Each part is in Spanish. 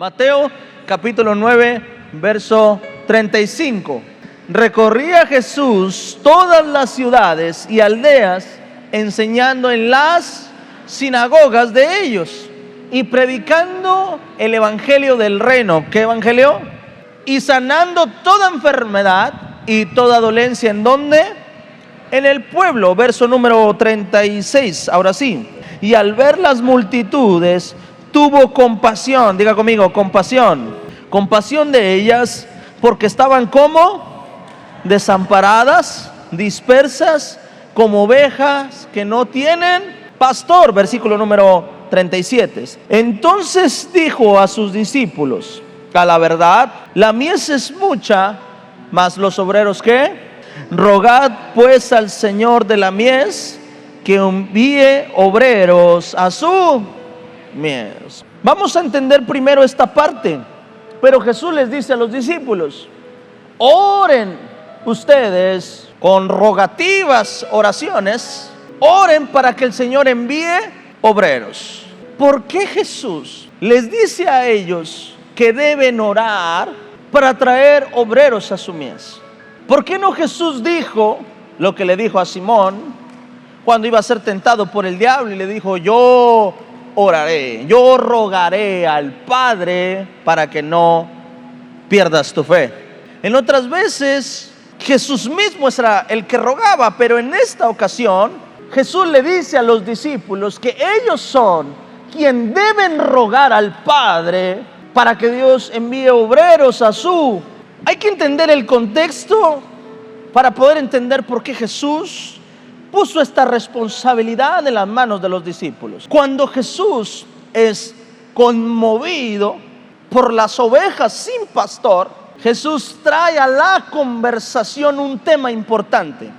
Mateo capítulo 9, verso 35. Recorría Jesús todas las ciudades y aldeas, enseñando en las sinagogas de ellos y predicando el evangelio del reino. ¿Qué evangelio? Y sanando toda enfermedad y toda dolencia. ¿En dónde? En el pueblo. Verso número 36. Ahora sí. Y al ver las multitudes, tuvo compasión. Diga conmigo, compasión. Compasión de ellas, porque estaban como desamparadas, dispersas, como ovejas que no tienen pastor. Versículo número 37. Entonces dijo a sus discípulos: a la verdad, la mies es mucha, mas los obreros, ¿qué? Rogad pues al Señor de la mies que envíe obreros a su mies. Vamos a entender primero esta parte. Pero Jesús les dice a los discípulos: oren ustedes con rogativas oraciones, oren para que el Señor envíe obreros. ¿Por qué Jesús les dice a ellos que deben orar para traer obreros a su mies? ¿Por qué no Jesús dijo lo que le dijo a Simón cuando iba a ser tentado por el diablo y le dijo: yo oraré, yo rogaré al Padre para que no pierdas tu fe? En otras veces Jesús mismo era el que rogaba, pero en esta ocasión Jesús le dice a los discípulos que ellos son quien deben rogar al Padre para que Dios envíe obreros a su. Hay que entender el contexto para poder entender por qué Jesús puso esta responsabilidad en las manos de los discípulos. Cuando Jesús es conmovido por las ovejas sin pastor, Jesús trae a la conversación un tema importante.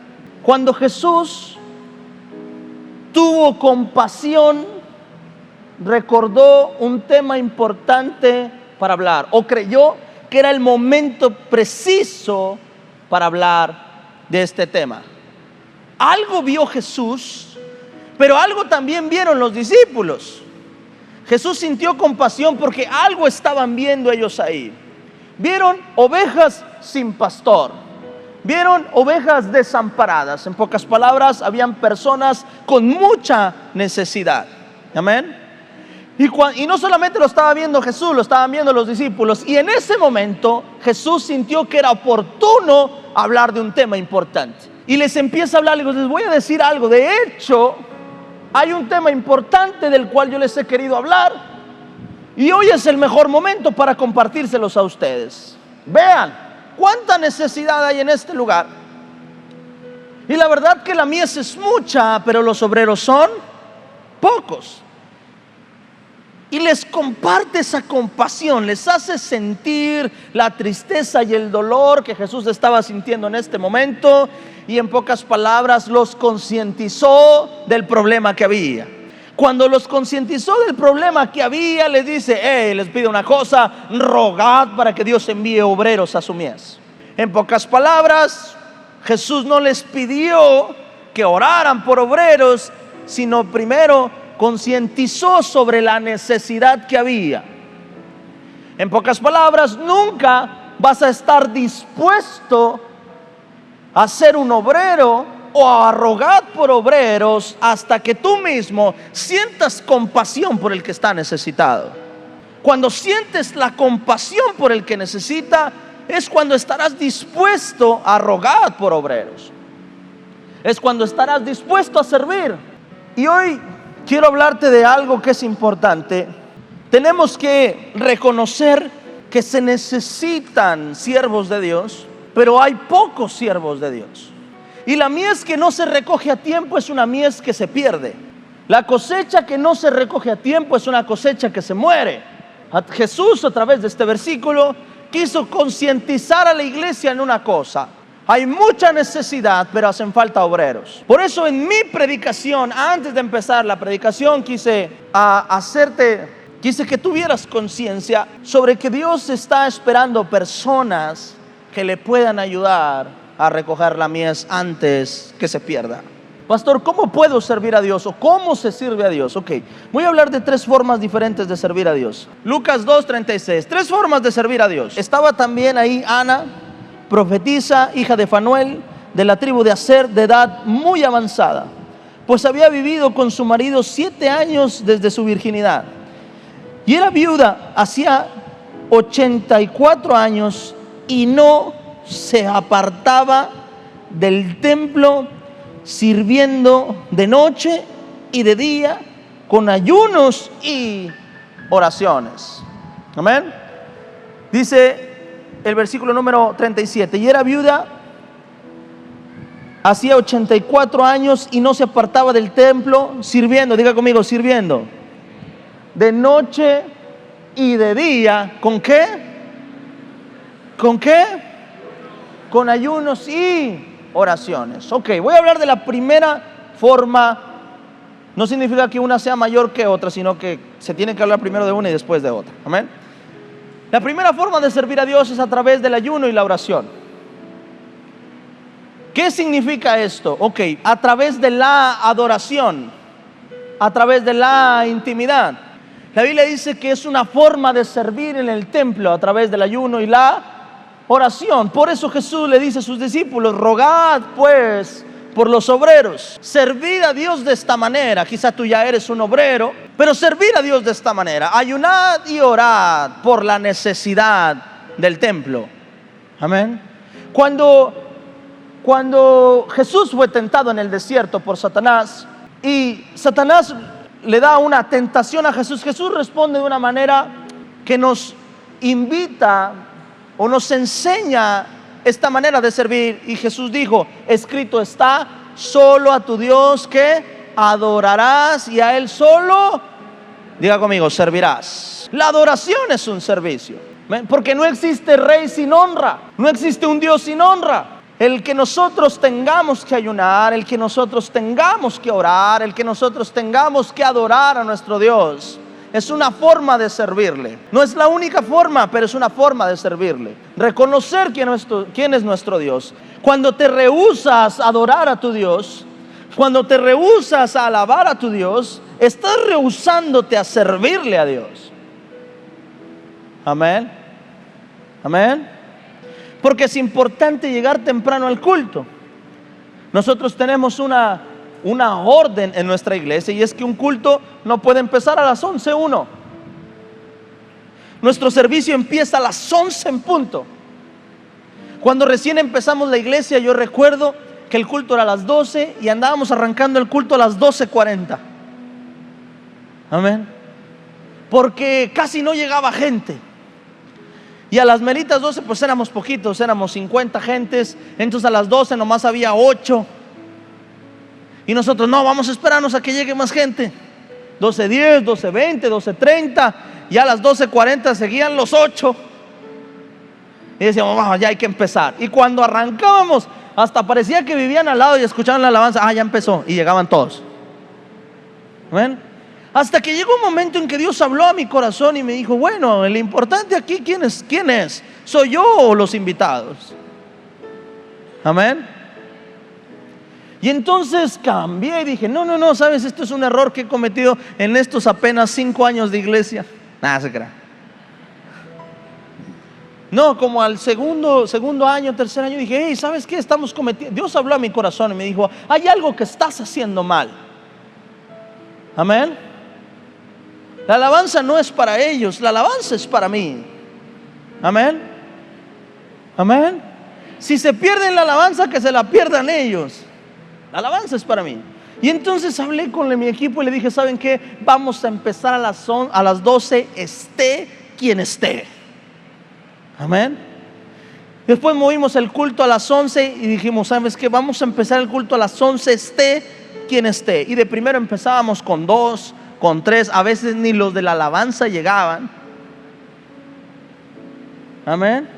Cuando Jesús tuvo compasión, recordó un tema importante para hablar, o creyó que era el momento preciso para hablar de este tema. Algo vio Jesús, pero algo también vieron los discípulos. Jesús sintió compasión porque algo estaban viendo ellos ahí. Vieron ovejas sin pastor, vieron ovejas desamparadas. En pocas palabras, habían personas con mucha necesidad. Amén. Y no solamente lo estaba viendo Jesús, lo estaban viendo los discípulos. Y en ese momento Jesús sintió que era oportuno hablar de un tema importante. Y les empieza a hablar, les voy a decir algo. De hecho, hay un tema importante del cual yo les he querido hablar, y hoy es el mejor momento para compartírselos a ustedes. Vean cuánta necesidad hay en este lugar. Y la verdad que la mies es mucha, pero los obreros son pocos. Y les comparte esa compasión, les hace sentir la tristeza y el dolor que Jesús estaba sintiendo en este momento. Y en pocas palabras los concientizó del problema que había. Cuando los concientizó del problema que había, les dice: les pido una cosa, rogad para que Dios envíe obreros a su mies. En pocas palabras, Jesús no les pidió que oraran por obreros, sino primero concientizó sobre la necesidad que había. En pocas palabras, nunca vas a estar dispuesto a ser un obrero o a rogar por obreros hasta que tú mismo sientas compasión por el que está necesitado. Cuando sientes la compasión por el que necesita, es cuando estarás dispuesto a rogar por obreros. Es cuando estarás dispuesto a servir. Y hoy quiero hablarte de algo que es importante. Tenemos que reconocer que se necesitan siervos de Dios, pero hay pocos siervos de Dios. Y la mies que no se recoge a tiempo es una mies que se pierde. La cosecha que no se recoge a tiempo es una cosecha que se muere. Jesús, a través de este versículo, quiso concientizar a la iglesia en una cosa: hay mucha necesidad, pero hacen falta obreros. Por eso en mi predicación, antes de empezar la predicación, quise que tuvieras conciencia sobre que Dios está esperando personas que le puedan ayudar a recoger la mies antes que se pierda. Pastor, ¿cómo puedo servir a Dios? ¿O cómo se sirve a Dios? Ok, voy a hablar de 3 formas diferentes de servir a Dios. Lucas 2:36, 3 formas de servir a Dios. Estaba también ahí Ana, profetisa, hija de Fanuel, de la tribu de Aser, de edad muy avanzada, pues había vivido con su marido 7 años desde su virginidad. Y era viuda hacía 84 años y no se apartaba del templo, sirviendo de noche y de día con ayunos y oraciones. Amén. Dice el versículo número 37, y era viuda hacía 84 años y no se apartaba del templo, sirviendo, diga conmigo, sirviendo de noche y de día. ¿Con qué? ¿Con qué? Con ayunos y oraciones. Ok, voy a hablar de la primera forma. No significa que una sea mayor que otra, sino que se tiene que hablar primero de una y después de otra. Amén. La primera forma de servir a Dios es a través del ayuno y la oración. ¿Qué significa esto? Ok, a través de la adoración, a través de la intimidad. La Biblia dice que es una forma de servir en el templo a través del ayuno y la oración. Por eso Jesús le dice a sus discípulos: rogad pues por los obreros. Servir a Dios de esta manera. Quizá tú ya eres un obrero, pero servir a Dios de esta manera: ayunad y orad por la necesidad del templo. Amén. Cuando Jesús fue tentado en el desierto por Satanás, y Satanás le da una tentación a Jesús, Jesús responde de una manera que nos invita o nos enseña esta manera de servir. Y Jesús dijo: escrito está, solo a tu Dios que adorarás y a Él solo, diga conmigo, servirás. La adoración es un servicio, porque no existe rey sin honra, no existe un Dios sin honra. El que nosotros tengamos que ayunar, el que nosotros tengamos que orar, el que nosotros tengamos que adorar a nuestro Dios, es una forma de servirle. No es la única forma, pero es una forma de servirle. Reconocer quién es nuestro Dios. Cuando te rehusas a adorar a tu Dios, cuando te rehusas a alabar a tu Dios, estás rehusándote a servirle a Dios. Amén. Amén. Porque es importante llegar temprano al culto. Nosotros tenemos una orden en nuestra iglesia, y es que un culto no puede empezar a las 11:01. Nuestro servicio empieza a las 11 en punto. Cuando recién empezamos la iglesia, yo recuerdo que el culto era a las 12 y andábamos arrancando el culto a las 12:40. Amén. Porque casi no llegaba gente. Y a las meritas 12 pues éramos poquitos, éramos 50 gentes. Entonces a las 12 nomás había 8. Y nosotros: no, vamos a esperarnos a que llegue más gente. 12:10, 12:20, 12:30. Y a las 12:40 seguían los 8. Y decíamos: vamos, ya hay que empezar. Y cuando arrancábamos, hasta parecía que vivían al lado y escuchaban la alabanza. Ah, ya empezó. Y llegaban todos. ¿Ven? Hasta que llegó un momento en que Dios habló a mi corazón y me dijo: bueno, el importante aquí, ¿quién es? ¿Soy yo o los invitados? Amén. Y entonces cambié y dije: no, sabes, esto es un error que he cometido en estos apenas 5 años de iglesia. Nada se crea. No, como al segundo año, tercer año, dije: hey, ¿sabes qué? Estamos cometiendo. Dios habló a mi corazón y me dijo: hay algo que estás haciendo mal. Amén. La alabanza no es para ellos, la alabanza es para mí. Amén. Amén. Si se pierden la alabanza, que se la pierdan ellos. La alabanza es para mí. Y entonces hablé con mi equipo y le dije: ¿saben qué? Vamos a empezar a las 12, esté quien esté. Amén. Después movimos el culto a las 11 y dijimos: ¿sabes qué? Vamos a empezar el culto a las 11, esté quien esté. Y de primero empezábamos con 2, con 3, a veces ni los de la alabanza llegaban. Amén.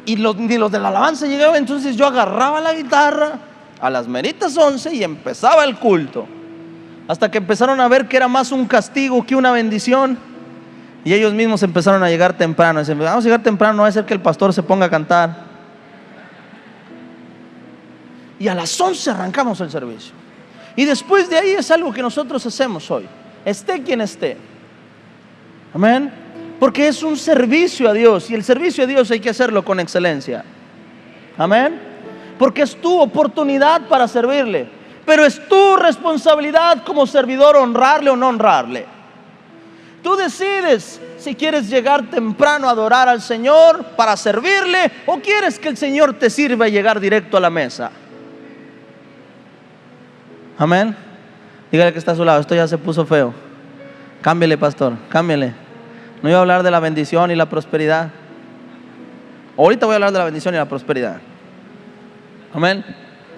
Y ni los de la alabanza llegaban. Entonces yo agarraba la guitarra a las meritas 11 y empezaba el culto, hasta que empezaron a ver que era más un castigo que una bendición. Y ellos mismos empezaron a llegar temprano. Dicen: vamos a llegar temprano, no va a ser que el pastor se ponga a cantar. y a las 11 arrancamos el servicio. Y después de ahí es algo que nosotros hacemos hoy, esté quien esté. Amén. Porque es un servicio a Dios, y el servicio a Dios hay que hacerlo con excelencia. Amén. Porque es tu oportunidad para servirle, pero es tu responsabilidad como servidor honrarle o no honrarle. Tú decides si quieres llegar temprano a adorar al Señor para servirle, o quieres que el Señor te sirva y llegar directo a la mesa. Amén. Dígale que está a su lado, esto ya se puso feo. Cámbiale, pastor, cámbiale. No iba a hablar de la bendición y la prosperidad. Ahorita voy a hablar de la bendición y la prosperidad. Amén.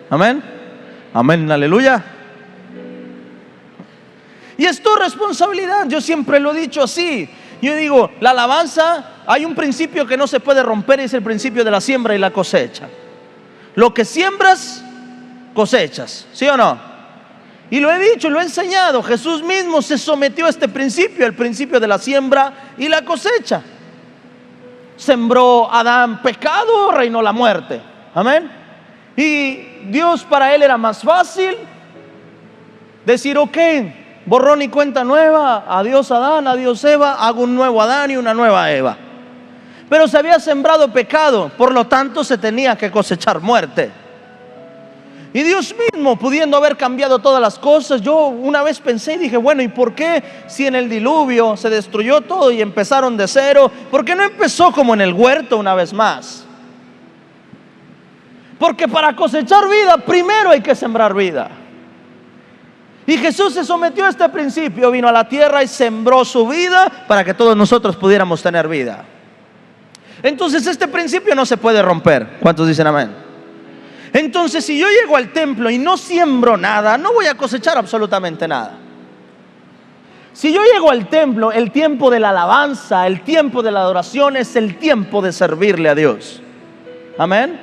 Amén. Amén. Aleluya. Y es tu responsabilidad. Yo siempre lo he dicho así. Yo digo, la alabanza, hay un principio que no se puede romper, y es el principio de la siembra y la cosecha. Lo que siembras, cosechas. ¿Sí o no? Y lo he dicho, lo he enseñado. Jesús mismo se sometió a este principio, el principio de la siembra y la cosecha. Sembró Adán pecado, reinó la muerte. Amén. Y Dios, para él era más fácil decir, ok, borrón y cuenta nueva, adiós Adán, adiós Eva, hago un nuevo Adán y una nueva Eva. Pero se había sembrado pecado, por lo tanto se tenía que cosechar muerte. Y Dios mismo, pudiendo haber cambiado todas las cosas, yo una vez pensé y dije, bueno, ¿y por qué si en el diluvio se destruyó todo y empezaron de cero? ¿Por qué no empezó como en el huerto una vez más? Porque para cosechar vida, primero hay que sembrar vida. Y Jesús se sometió a este principio, vino a la tierra y sembró su vida para que todos nosotros pudiéramos tener vida. Entonces este principio no se puede romper. ¿Cuántos dicen amén? Entonces, si yo llego al templo y no siembro nada, no voy a cosechar absolutamente nada. Si yo llego al templo, el tiempo de la alabanza, el tiempo de la adoración es el tiempo de servirle a Dios. Amén.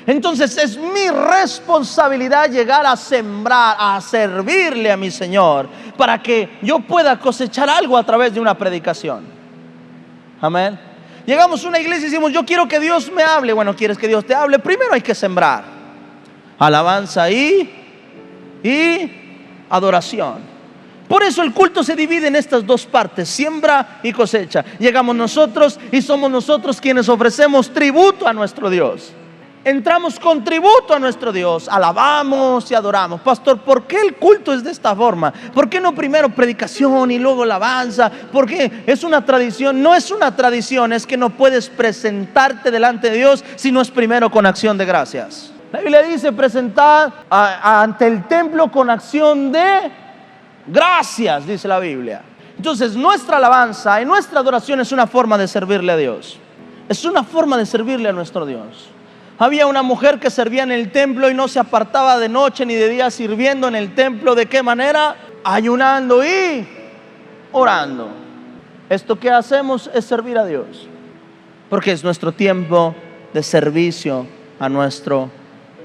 Entonces es mi responsabilidad llegar a sembrar, a servirle a mi Señor, para que yo pueda cosechar algo a través de una predicación. Amén. Llegamos a una iglesia y decimos, yo quiero que Dios me hable. Bueno, ¿quieres que Dios te hable? Primero hay que sembrar alabanza y adoración. Por eso el culto se divide en estas dos partes, siembra y cosecha. Llegamos nosotros y somos nosotros quienes ofrecemos tributo a nuestro Dios. Entramos con tributo a nuestro Dios, alabamos y adoramos. Pastor, ¿por qué el culto es de esta forma? ¿Por qué no primero predicación y luego alabanza? ¿Por qué es una tradición? No es una tradición, es que no puedes presentarte delante de Dios si no es primero con acción de gracias. La Biblia dice presentar ante el templo con acción de gracias, dice la Biblia. Entonces nuestra alabanza y nuestra adoración es una forma de servirle a Dios. Es una forma de servirle a nuestro Dios. Había una mujer que servía en el templo y no se apartaba de noche ni de día sirviendo en el templo. ¿De qué manera? Ayunando y orando. Esto que hacemos es servir a Dios, porque es nuestro tiempo de servicio a nuestro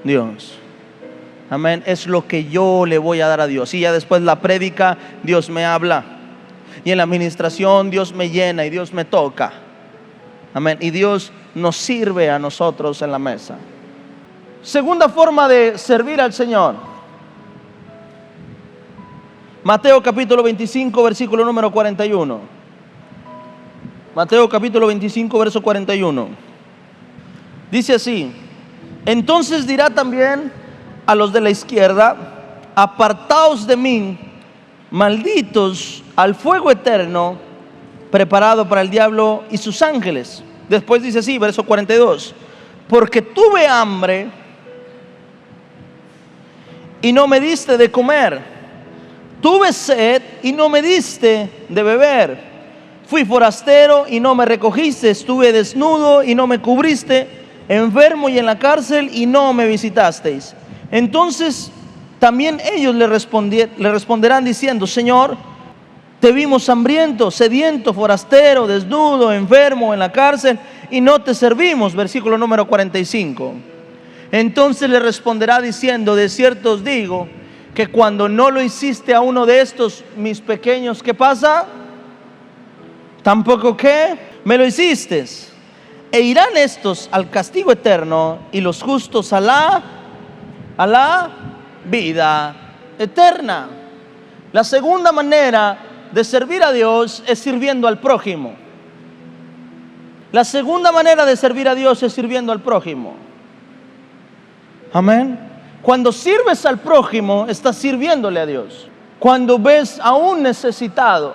Dios. Amén. Es lo que yo le voy a dar a Dios. Y ya después la prédica, Dios me habla. Y en la administración, Dios me llena y Dios me toca. Amén. Y Dios nos sirve a nosotros en la mesa. Segunda forma de servir al Señor. Mateo capítulo 25, versículo número 41. Mateo capítulo 25, verso 41. Dice así: entonces dirá también a los de la izquierda: apartaos de mí, malditos, al fuego eterno preparado para el diablo y sus ángeles. Después dice así, verso 42: porque tuve hambre y no me diste de comer, tuve sed y no me diste de beber, fui forastero y no me recogiste, estuve desnudo y no me cubriste, enfermo y en la cárcel y no me visitasteis. Entonces también ellos le responderán diciendo: Señor, te vimos hambriento, sediento, forastero, desnudo, enfermo, en la cárcel y no te servimos. Versículo número 45. Entonces le responderá diciendo: de cierto os digo que cuando no lo hiciste a uno de estos mis pequeños, ¿qué pasa? Tampoco ¿qué? Me lo hiciste. E irán estos al castigo eterno y los justos a la a la vida eterna. La segunda manera de servir a Dios es sirviendo al prójimo. La segunda manera de servir a Dios es sirviendo al prójimo. Amén. Cuando sirves al prójimo, estás sirviéndole a Dios. Cuando ves a un necesitado,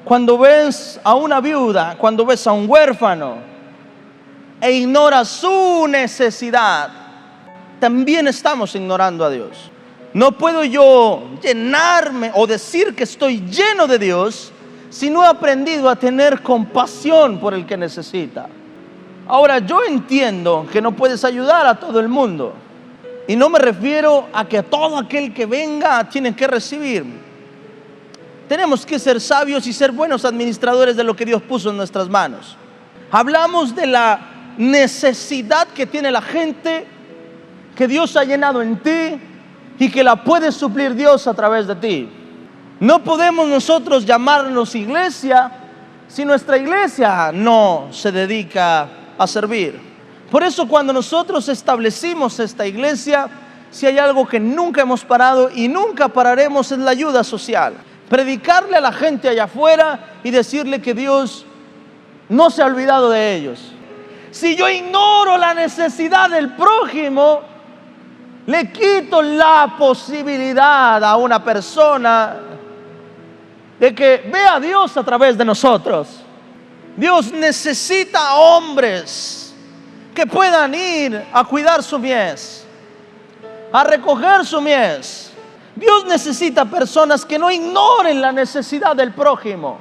cuando ves a una viuda, cuando ves a un huérfano e ignoras su necesidad, también estamos ignorando a Dios. No puedo yo llenarme o decir que estoy lleno de Dios si no he aprendido a tener compasión por el que necesita. Ahora, yo entiendo que no puedes ayudar a todo el mundo. Y no me refiero a que todo aquel que venga tiene que recibir. Tenemos que ser sabios y ser buenos administradores de lo que Dios puso en nuestras manos. Hablamos de la necesidad que tiene la gente, que Dios ha llenado en ti y que la puede suplir Dios a través de ti. No podemos nosotros llamarnos iglesia si nuestra iglesia no se dedica a servir. Por eso cuando nosotros establecimos esta iglesia, si hay algo que nunca hemos parado y nunca pararemos es la ayuda social. Predicarle a la gente allá afuera y decirle que Dios no se ha olvidado de ellos. Si yo ignoro la necesidad del prójimo, le quito la posibilidad a una persona de que vea a Dios a través de nosotros. Dios necesita hombres que puedan ir a cuidar su mies, a recoger su mies. Dios necesita personas que no ignoren la necesidad del prójimo.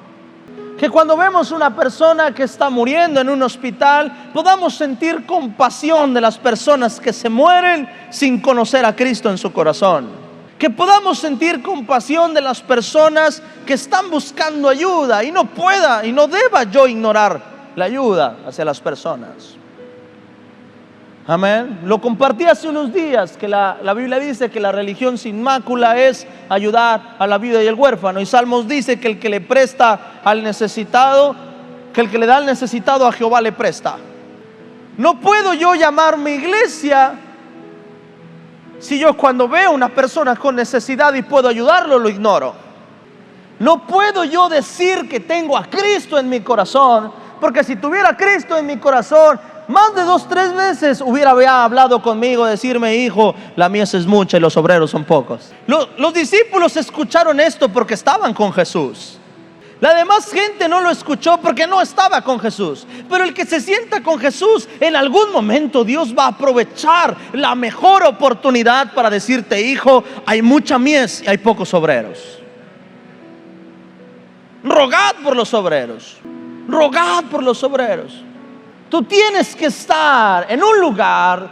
Que cuando vemos una persona que está muriendo en un hospital, podamos sentir compasión de las personas que se mueren sin conocer a Cristo en su corazón. Que podamos sentir compasión de las personas que están buscando ayuda y no pueda y no deba yo ignorar la ayuda hacia las personas. Amén. Lo compartí hace unos días que la Biblia dice que la religión sin mácula es ayudar a la viuda y el huérfano. Y Salmos dice que el que le presta al necesitado, que el que le da al necesitado a Jehová le presta. No puedo yo llamar mi iglesia si yo cuando veo una persona con necesidad y puedo ayudarlo, lo ignoro. No puedo yo decir que tengo a Cristo en mi corazón, porque si tuviera a Cristo en mi corazón, más de 2-3 veces hubiera hablado conmigo, decirme: hijo, la mies es mucha y los obreros son pocos. Los discípulos escucharon esto porque estaban con Jesús. La demás gente no lo escuchó porque no estaba con Jesús. Pero el que se sienta con Jesús, en algún momento Dios va a aprovechar la mejor oportunidad para decirte: hijo, hay mucha mies y hay pocos obreros. Rogad por los obreros. Rogad por los obreros. Tú tienes que estar en un lugar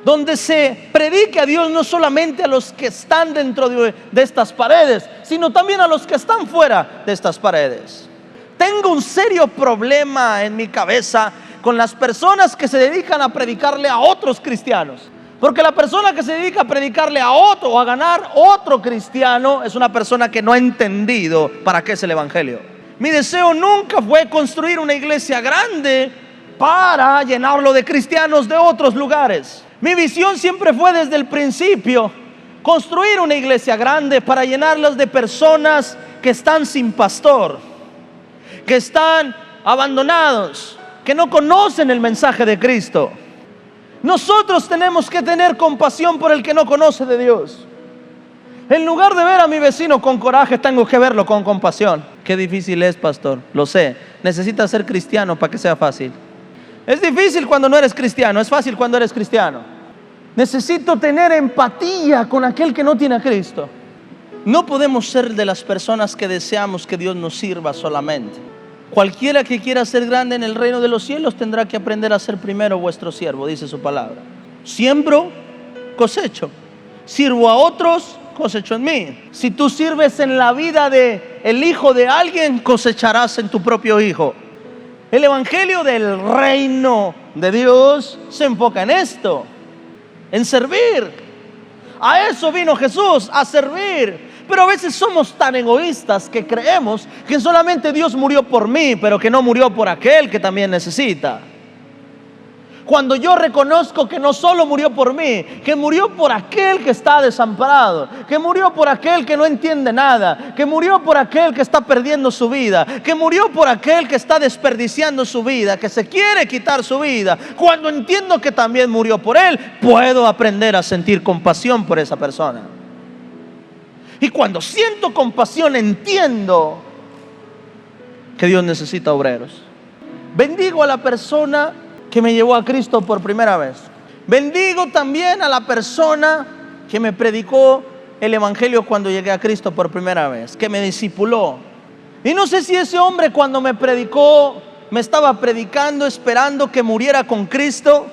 donde se predique a Dios no solamente a los que están dentro de estas paredes, sino también a los que están fuera de estas paredes. Tengo un serio problema en mi cabeza con las personas que se dedican a predicarle a otros cristianos. Porque la persona que se dedica a predicarle a otro o a ganar otro cristiano es una persona que no ha entendido para qué es el evangelio. Mi deseo nunca fue construir una iglesia grande para llenarlo de cristianos de otros lugares. Mi visión siempre fue desde el principio construir una iglesia grande para llenarlos de personas que están sin pastor, que están abandonados, que no conocen el mensaje de Cristo. Nosotros tenemos que tener compasión por el que no conoce de Dios. En lugar de ver a mi vecino con coraje, tengo que verlo con compasión. Qué difícil es, pastor, lo sé. Necesitas ser cristiano para que sea fácil. Es difícil cuando no eres cristiano, es fácil cuando eres cristiano. Necesito tener empatía con aquel que no tiene a Cristo. No podemos ser de las personas que deseamos que Dios nos sirva solamente. Cualquiera que quiera ser grande en el reino de los cielos tendrá que aprender a ser primero vuestro siervo, dice su palabra. Siembro, cosecho. Sirvo a otros, cosecho en mí. Si tú sirves en la vida del hijo de alguien, cosecharás en tu propio hijo. El evangelio del reino de Dios se enfoca en esto, en servir. A eso vino Jesús, a servir. Pero a veces somos tan egoístas que creemos que solamente Dios murió por mí, pero que no murió por aquel que también necesita. Cuando yo reconozco que no solo murió por mí, que murió por aquel que está desamparado, que murió por aquel que no entiende nada, que murió por aquel que está perdiendo su vida, que murió por aquel que está desperdiciando su vida, que se quiere quitar su vida. Cuando entiendo que también murió por él, puedo aprender a sentir compasión por esa persona. Y cuando siento compasión, entiendo que Dios necesita obreros. Bendigo a la persona que me llevó a Cristo por primera vez. Bendigo también a la persona que me predicó el evangelio cuando llegué a Cristo por primera vez, que me discipuló. Y no sé si ese hombre cuando me predicó me estaba predicando esperando que muriera con Cristo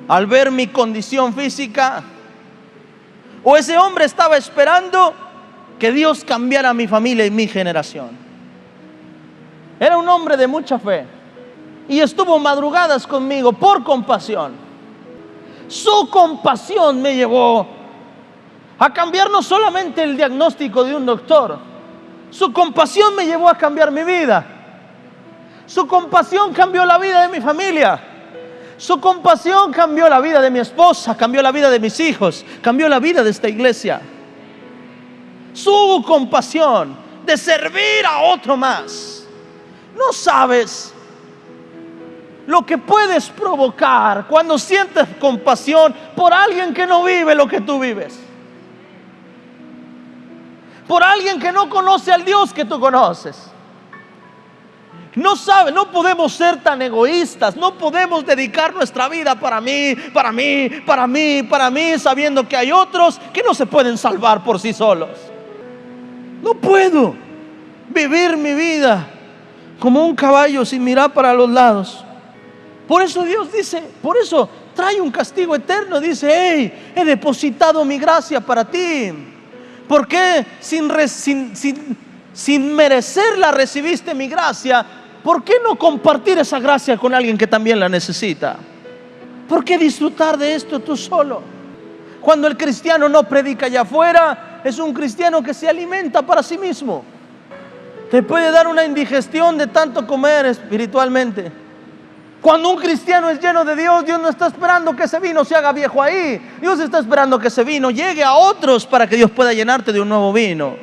al ver mi condición física, o ese hombre estaba esperando que Dios cambiara mi familia y mi generación. Era un hombre de mucha fe y estuvo madrugadas conmigo por compasión. Su compasión me llevó a cambiar no solamente el diagnóstico de un doctor. Su compasión me llevó a cambiar mi vida. Su compasión cambió la vida de mi familia. Su compasión cambió la vida de mi esposa, cambió la vida de mis hijos, cambió la vida de esta iglesia. Su compasión de servir a otro más. No sabes lo que puedes provocar cuando sientes compasión por alguien que no vive lo que tú vives, por alguien que no conoce al Dios que tú conoces. No sabe, no podemos ser tan egoístas, no podemos dedicar nuestra vida para mí, sabiendo que hay otros que no se pueden salvar por sí solos. No puedo vivir mi vida como un caballo sin mirar para los lados. Por eso Dios dice, por eso trae un castigo eterno. Dice: hey, he depositado mi gracia para ti. ¿Por qué sin merecerla recibiste mi gracia? ¿Por qué no compartir esa gracia con alguien que también la necesita? ¿Por qué disfrutar de esto tú solo? Cuando el cristiano no predica allá afuera, es un cristiano que se alimenta para sí mismo. Te puede dar una indigestión de tanto comer espiritualmente. Cuando un cristiano es lleno de Dios, Dios no está esperando que ese vino se haga viejo ahí. Dios está esperando que ese vino llegue a otros para que Dios pueda llenarte de un nuevo vino.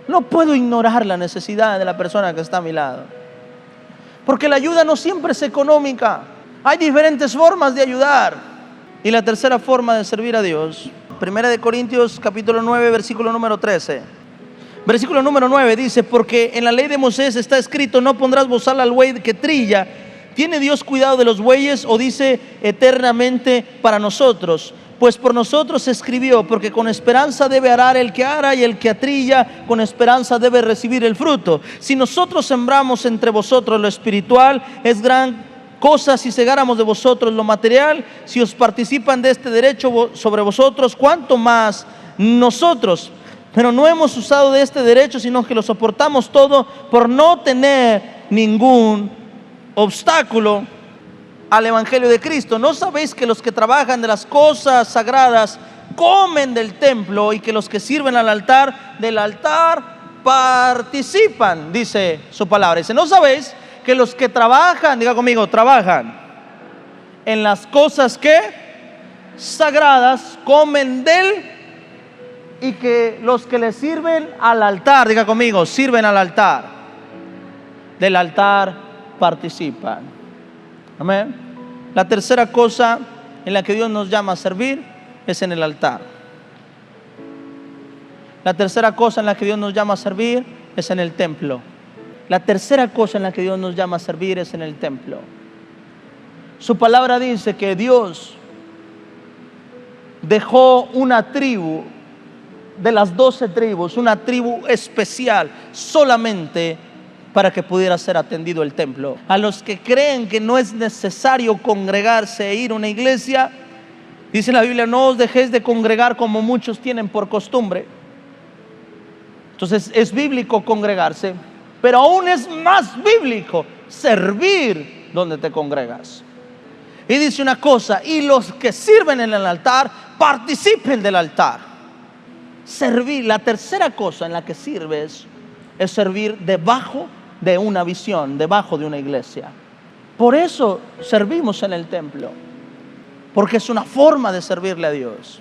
No puedo ignorar la necesidad de la persona que está a mi lado, porque la ayuda no siempre es económica. Hay diferentes formas de ayudar. Y la tercera forma de servir a Dios, 1 Corintios capítulo 9, versículo número 13. Versículo número 9 dice: porque en la ley de Moisés está escrito: no pondrás bozal al buey que trilla. ¿Tiene Dios cuidado de los bueyes? ¿O dice eternamente para nosotros? Pues por nosotros se escribió, porque con esperanza debe arar el que ara, y el que atrilla con esperanza debe recibir el fruto. Si nosotros sembramos entre vosotros lo espiritual, es gran cosa si segáramos de vosotros lo material. Si os participan de este derecho sobre vosotros, ¿cuánto más nosotros? Pero no hemos usado de este derecho, sino que lo soportamos todo por no tener ningún obstáculo al evangelio de Cristo. ¿No sabéis que los que trabajan de las cosas sagradas comen del templo, y que los que sirven al altar, del altar participan? Dice su palabra. Dice: ¿no sabéis que los que trabajan, diga conmigo, trabajan en las cosas que sagradas comen del, y que los que le sirven al altar, diga conmigo, sirven al altar, del altar participan? Amén. La tercera cosa en la que Dios nos llama a servir es en el altar. La tercera cosa en la que Dios nos llama a servir es en el templo. La tercera cosa en la que Dios nos llama a servir es en el templo. Su palabra dice que Dios dejó una tribu de las 12 tribus, una tribu especial, solamente para que pudiera ser atendido el templo. A los que creen que no es necesario congregarse e ir a una iglesia, dice la Biblia: no os dejéis de congregar como muchos tienen por costumbre. Entonces es bíblico congregarse, pero aún es más bíblico servir donde te congregas. Y dice una cosa: y los que sirven en el altar participen del altar. Servir, la tercera cosa en la que sirves es servir debajo de una visión, debajo de una iglesia. Por eso servimos en el templo, porque es una forma de servirle a Dios.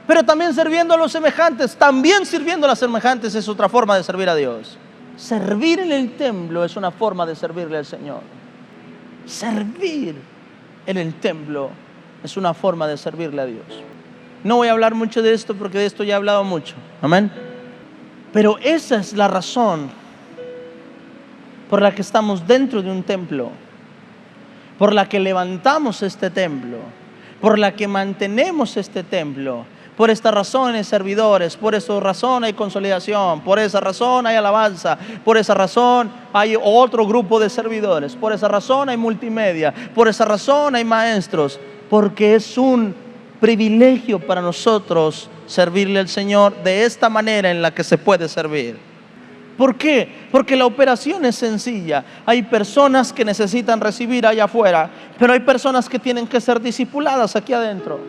Pero también sirviendo a los semejantes, también sirviendo a los semejantes es otra forma de servir a Dios. Servir en el templo es una forma de servirle al Señor. Servir en el templo es una forma de servirle a Dios. No voy a hablar mucho de esto porque de esto ya he hablado mucho. Amén. Pero esa es la razón por la que estamos dentro de un templo, por la que levantamos este templo, por la que mantenemos este templo. Por esta razón hay servidores, por esa razón hay consolidación, por esa razón hay alabanza, por esa razón hay otro grupo de servidores, por esa razón hay multimedia, por esa razón hay maestros, porque es un privilegio para nosotros servirle al Señor de esta manera en la que se puede servir. ¿Por qué? Porque la operación es sencilla. Hay personas que necesitan recibir allá afuera, pero hay personas que tienen que ser discipuladas aquí adentro.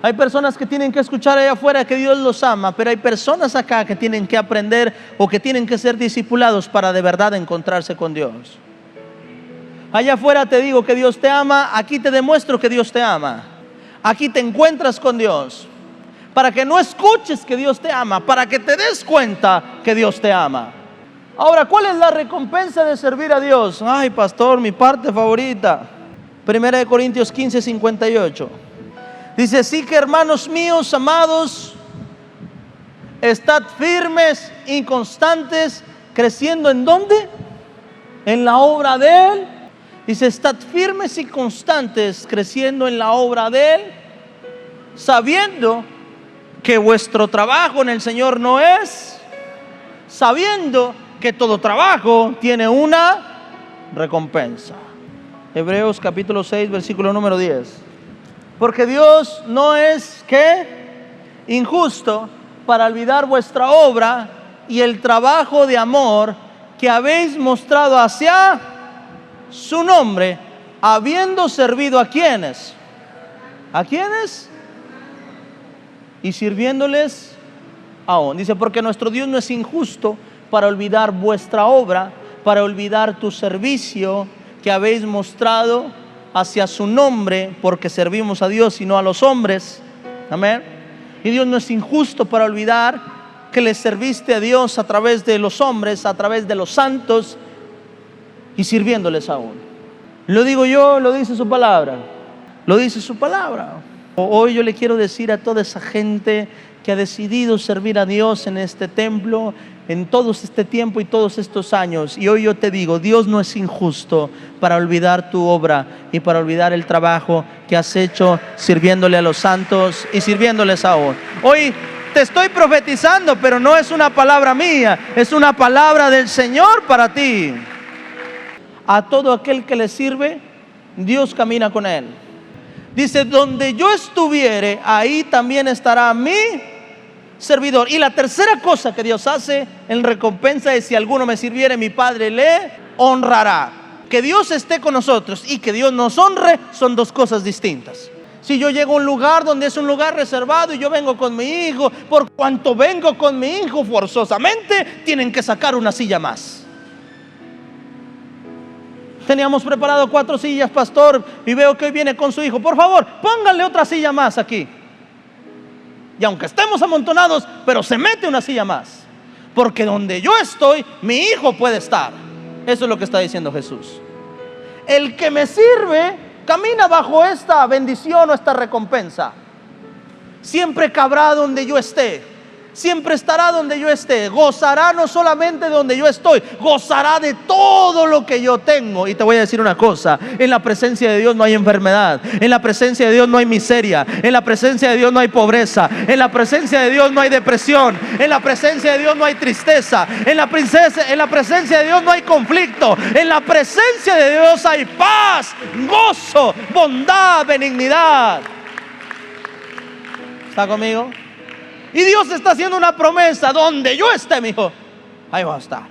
Hay personas que tienen que escuchar allá afuera que Dios los ama, pero hay personas acá que tienen que aprender o que tienen que ser discipulados para de verdad encontrarse con Dios. Allá afuera te digo que Dios te ama, aquí te demuestro que Dios te ama. Aquí te encuentras con Dios, para que no escuches que Dios te ama, para que te des cuenta que Dios te ama. Ahora, ¿cuál es la recompensa de servir a Dios? Ay, pastor, mi parte favorita. 1 Corintios 15, 58. Dice, así que hermanos míos, amados, estad firmes y constantes, creciendo ¿en dónde? En la obra de Él. Dice, estad firmes y constantes, creciendo en la obra de Él, sabiendo que vuestro trabajo en el Señor no es, sabiendo que todo trabajo tiene una recompensa. Hebreos capítulo 6, versículo número 10. Porque Dios no es, ¿qué? Injusto para olvidar vuestra obra y el trabajo de amor que habéis mostrado hacia su nombre, habiendo servido ¿a quiénes? ¿A quiénes? Y sirviéndoles aún. Dice, porque nuestro Dios no es injusto para olvidar vuestra obra, para olvidar tu servicio que habéis mostrado hacia su nombre, porque servimos a Dios y no a los hombres. Amén. Y Dios no es injusto para olvidar que le serviste a Dios a través de los hombres, a través de los santos, y sirviéndoles aún. Lo digo yo, lo dice su palabra. Lo dice su palabra. Hoy yo le quiero decir a toda esa gente que ha decidido servir a Dios en este templo, en todo este tiempo y todos estos años. Y hoy yo te digo, Dios no es injusto para olvidar tu obra y para olvidar el trabajo que has hecho sirviéndole a los santos y sirviéndoles aún. Hoy te estoy profetizando, pero no es una palabra mía, es una palabra del Señor para ti. A todo aquel que le sirve, Dios camina con él. Dice, donde yo estuviere, ahí también estará mi servidor. Y la tercera cosa que Dios hace en recompensa es, si alguno me sirviere, mi Padre le honrará. Que Dios esté con nosotros y que Dios nos honre son dos cosas distintas. Si yo llego a un lugar donde es un lugar reservado y yo vengo con mi hijo, por cuanto vengo con mi hijo, forzosamente tienen que sacar una silla más. Teníamos preparado 4 sillas, pastor, y veo que hoy viene con su hijo. Por favor, pónganle otra silla más aquí. Y aunque estemos amontonados, pero se mete una silla más. Porque donde yo estoy, mi hijo puede estar. Eso es lo que está diciendo Jesús. El que me sirve, camina bajo esta bendición o esta recompensa. Siempre cabrá donde yo esté. Siempre estará donde yo esté. Gozará no solamente de donde yo estoy, gozará de todo lo que yo tengo. Y te voy a decir una cosa: en la presencia de Dios no hay enfermedad, en la presencia de Dios no hay miseria, en la presencia de Dios no hay pobreza, en la presencia de Dios no hay depresión, en la presencia de Dios no hay tristeza, en la presencia de Dios no hay conflicto, en la presencia de Dios hay paz, gozo, bondad, benignidad. ¿Está conmigo? Y Dios está haciendo una promesa: donde yo esté, mi hijo, ahí va a estar.